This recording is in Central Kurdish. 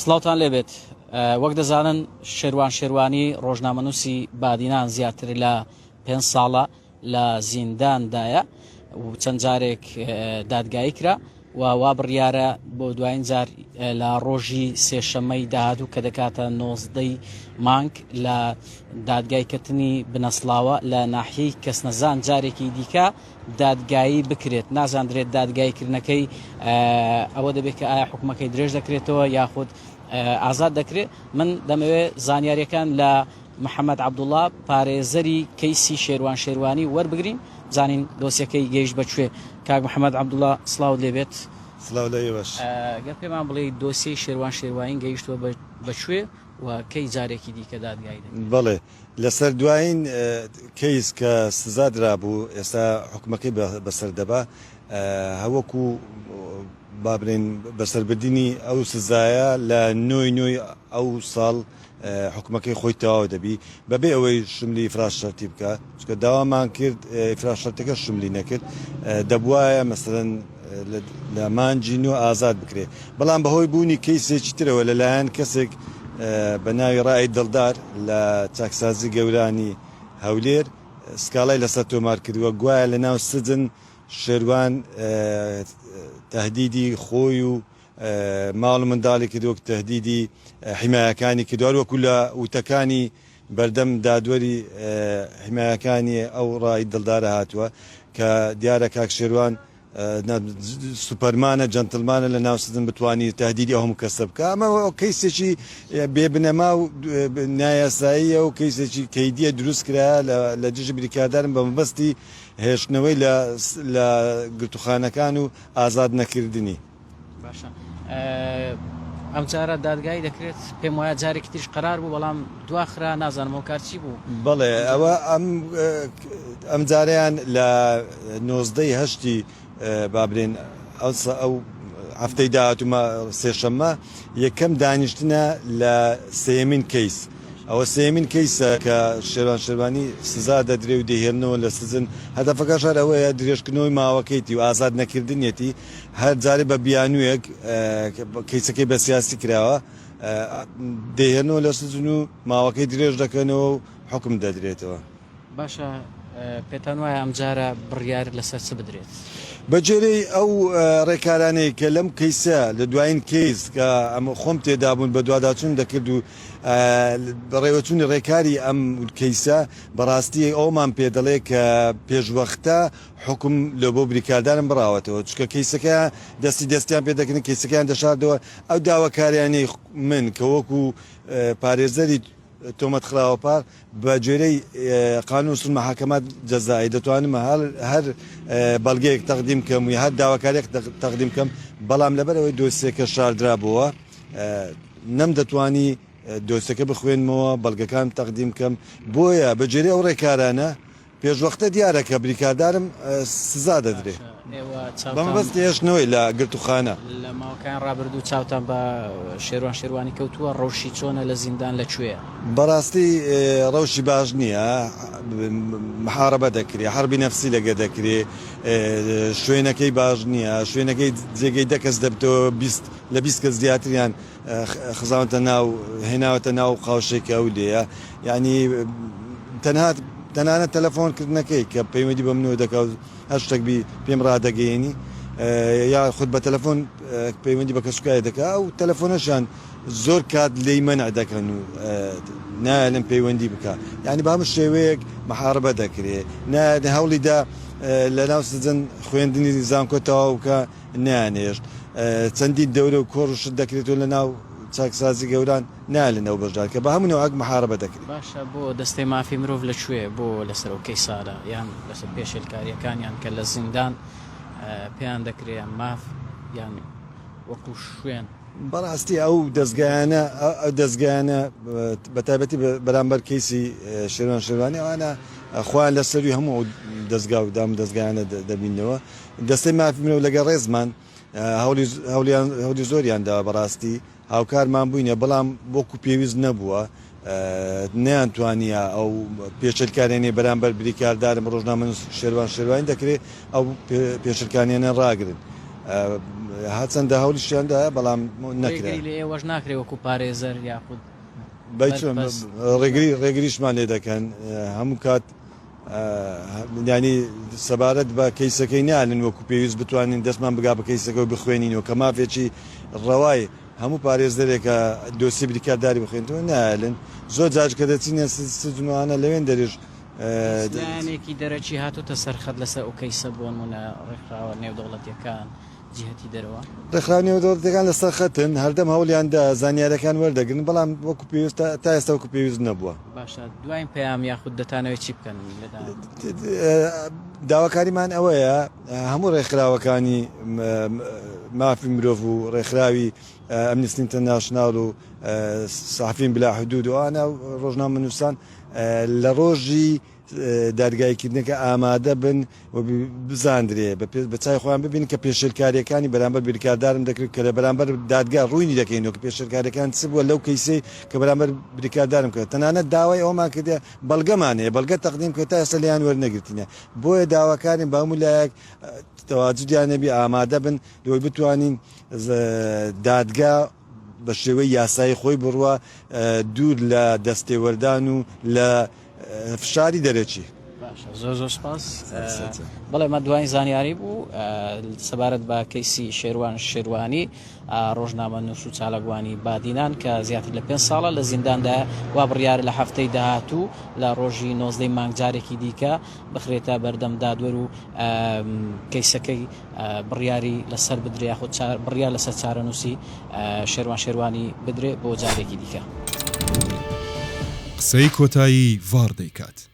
سڵاوتان لێبێت. وەک دەزانن شێروانی ڕۆژنامەنووسی بادینان زیاتر لە 5 ساڵە لە زینداندایە و چەند جارێک دادگایی کرا و وا بڕیارە بۆ دوایین جار لە ڕۆژی سێشەمەی داهاتوو کە دەکاتە 19 مانگ لە دادگایکردنی بنەسڵاوە لە ناحیەی کەسنەزان جارێکی دیکە دادگایی بکرێت. نازاندرێت دادگایکردنەکەی ئەوە دەبێت کە ئایا حکومەکەی درێژ دەکرێتەوە یاخود ئازاد دەکرێت. من دەمەوێت زانیاریەکان لە محەممەد عەبدوڵڵا پارێزەری کەیسی شێروانی وەربگرین زانین دۆسیەکەی گەیشت بەکوێ. کاک محەممەد عەبدوڵڵا سڵاو لێبێت. سڵاو لێوەش. گەر پێمان بڵێ دۆسیەی شێروانی گەیشتوە بەکوێ و کەی جارێکی دیکە دادگایی دەکرێت؟ بەڵێ لەسەر دوایین کەیس کە سزا درابوو ئێستا حکومەکەی بەسەردەبا هەوەکو بابرین بەسەربردننی ئەو سزایە لە نوۆی ئەو ساڵ حکومەکەی خۆی تەواو دەبی بەبێ ئەوەی شملی فراشەتی بکە چکە داوامان کرد فراشەتەکە شملی نەکرد دەبواە مەسەرەن لە مانجی نوێ ئازاد بکرێت. بەڵام بەهۆی بوونی کەیسێکی ترەوە لەلایەن کەسێک بە ناوی ڕای دڵدار لە چاکسازی گەورانی هەولێر سکاڵای لەسەر تۆمار کردووە گوایە لە ناو سجن شێروان تهدیدی خۆی و ماڵ منداڵی کردووە تهدیدی حیمایەکانی کردووە وەکو لە وتەکانی بەردەم دادوەری حیمایەکانی ئەو ڕای دڵدارە هاتووە کە دیارە کاک شێروان سوپەرمانە جەنتڵمانە لە ناو سزن بتوانانی تهدیدی ئەو هەموو کەسە بکە. ئەمە کەیسێکی بێبنەما و نایاساییە و کەیسێکی کەیدیە دروست کرا لە دژ بریکاردارم بە مەبەستی هێشتنەوەی لە گرتوخانەکان و ئازاد نەکردنی. باشە ئەم جارە دادگایی دەکرێت پێم وایە جارێکی تریش قەرار بوو بەڵام دواخرا نازانمەوە کارچی بوو. بەڵێ ئەوە ئەم جاریان لە 19 بابرین ئەو هەفتەی داهاتوومە سێشەممە یەکەم دانیشتنە لە سێمین کەیس. ئەوە سێمین کەیسە کە شێروانی سزا دەدرێ و دەهێنەوە لە سزن هەدەفەکەش ئەوەیە درێژکردنەوەی ماوەکەیتی و ئازاد نەکردنیەتی هەر جارێ بە بیانوویەک کەیسەکەی بە سیاسی کراوە دەهێنەوە لە سزن و ماوەکەی درێژ دەکەنەوە و حکم دەدرێتەوە. باشە پێتان وایە ئەم جارە بڕیار لەسەر چ بدرێت؟ بەجێرەی ئەو ڕێکارانەی کە لەم کەیسە لە دوایین کەیس کە ئەمە خۆم تێدابوون بە دوواداچوون دەکرد و ڕێوەچوونی ڕێکاری ئەم کەیسە بەڕاستی ئەومان پێ دەڵێ کە پێشوەختە حکم لە بۆ بریکاردارم بڕاوەتەوە چکە کەیسەکە دەستیان پێ دەکردن کەیسەکەیان دەشاردەوە ئەو داواکاریانەی من کە وەکو پارێزەری تۆمەت خراوە پار بە جێرەی قانون سون محاکەمات جەزایی دەتوانم هەر بەڵگەیەک تەقدیم بکەم و هەر داواکارێک تەقدیم بکەم بەڵام لەبەرەوەی دۆسیەکە شاردرابووە نەم دەتوانی دۆسیەکە بخوێنمەوە بەڵگەکان تەقدیم بکەم بۆیە بە جێرەی ئەو ڕێکارانە پێشوەختە دیارە کە بریکاردارم سزا دەدرێت بەمەبەست هێشتنەوەی لە گرتوخانە. لە ماوەکان ڕابردوو چاوتان بە شێروانی کەوتووە ڕەوشی چۆنە لە زیندان لەکوێیە؟ بەڕاستی ڕەوشی باش نییە محارەبە دەکرێت هەربی نەفسی لەگە دەکرێت شوێنەکەی باش نییە شوێنەکەی جێگەی دەکەس دەبتەوە لە 20 کەس زیاتریان خزاونتە ناو هێناوەتە ناو قاوشێکە ئەو لێیە یعنی تەنانەت تەلەفۆنکردنەکەی کە پەیوەندی بە منەوە دەکات هەر شتێکبی پێم ڕدەگەیێنی یا خود بە تەلەفۆن پەیوەندی بە کەسوکای دەکات و تەلەفۆنەشان زۆر کات لێی مەنع دەکەن و نایەن پەیوەندی بکە یعنی بە هەموو شێوەیەک محارەبە دەکرێت هەوڵیدا لە ناو سزن خوێندنی زانکۆتەوە بکە نیانێشت چەندی دەورە و کۆڕشت دەکرێتەوە لە ناو چاکسازی گەوران نالنەوە بەشدار کە بە هەموو ئەک محارەبە دەکرێت. باشە بۆ دەستەی مافی مرۆڤ لەکوێ بۆ لەسەرەوەکەی سارە یان لەسەر پێشێلکاریەکانیان کە لە زیندان پێیان دەکرێت ماف یان وەکو شوێن؟ بەڕاستی ئەو دەستگایانە بەتایبەتی بەرامبەر کەیسی شێروانی ئەوانە خوان لەسەروی هەموو دەستگا و دام دەستگایانە دەبینەوە دەستەی مافی مرۆڤ لەگە ڕێزمان هەولی زۆریاندا بەڕاستی هاوکارمان بووینە بەڵام وەکو پێویست نەبووە نەیانتوانیە ئەو پێشەرکارێنێ بەرامبەر بریکاردارم ڕۆژنامە شێروانی دەکرێت ئەو پێشەرکانیانە ڕاگرن هەچەندە هەوڵیشیاندایە بەڵام نەکرا ڕێگری لە ئێوەش ناکرێ وەکو پارێزەر یاخود ڕێگریشمان لێ دەکەن هەموو کات ینی سەبارەت بە کەیسەکەی نالن وەکو پێویست بتوانین دەستمان بگا بە کەیسەکە و بخوێنینەوە کە مافێکی ڕەوای هەموو پارێزدەرێکە دۆسی بریکارداری بخوێنەوە نالن زۆر جار کە دەچینە سجنوانە لەوێن دەریش لایەنێکی دەرەچی هاتوتە سەرخەت لەسەر ئەو کەیسە بۆ نمونە ڕێکخراوە نێودەوڵەتیەکان جهتی دەرەوە ڕێکخراونی دەوڵەتەکان لەسەر خەتن هەردەم هەوڵیاندا زانیارەکان وەردەگرن بەڵام وەکو پێویست تا ئێستا وەکو پێویست نەبووە باشە دوایین پەیام یاخود دەتانەوەی چی بکەن داواکاریمان ئەوەیە هەموو ڕێکخراوەکانی مافی مرۆڤ و ڕێکخراوی ئەمنیستی ئینتەرناشناڵ و سەحەفین بلا حدود و ئانە ڕۆژنامەنووسان لە ڕۆژی دادگایکردنەکە ئامادە بن و بزاندرێ بە چای خۆیان ببین کە پێشێلکاریەکانی بەرامبەر بریکاردارم دەکرێت کە لە بەرامبەر دادگا ڕووینی دەکەینەوە کە پێشێلکاریەکان چ بووە لەو کەیسەی کە بەرامبەر بریکاردارم کرد تەنانەت داوای ئەومان کردە بەڵگەمانەیە بەڵگە تەقدیم کە تا ئێستا لیان وەرنەگرتینە بۆیە داواکارین بە هەموو لایەک تەواجودیان نەبی ئامادە بن لەوەی بتوانین دادگا بە شێوەی یاسایی خۆی بڕوە دوور لە دەستێوەردان و لە فشاری دەرەچی زۆر زۆر سپاس بەڵێ مە دوای زانیاری بوو سەبارەت بە کەیسی شێروان شێروانی ڕۆژنامە نووس و چالاکوانی بادینان کە زیاتر لە 5 ساڵە لە زینداندا وا بڕیار لە هەفتەی داهاتوو لە ڕۆژی 19 مانگ جارێکی دیکە بخرێتە بەردەم دادوەر و کەیسەکەی بڕیاری لەسەر بدرێ یاخود بڕیار لەسەر چارەنووسی شێروان شێروانی بدرێ بۆ جارێکی دیکە قسەی کۆتایی ڤار دەیکات.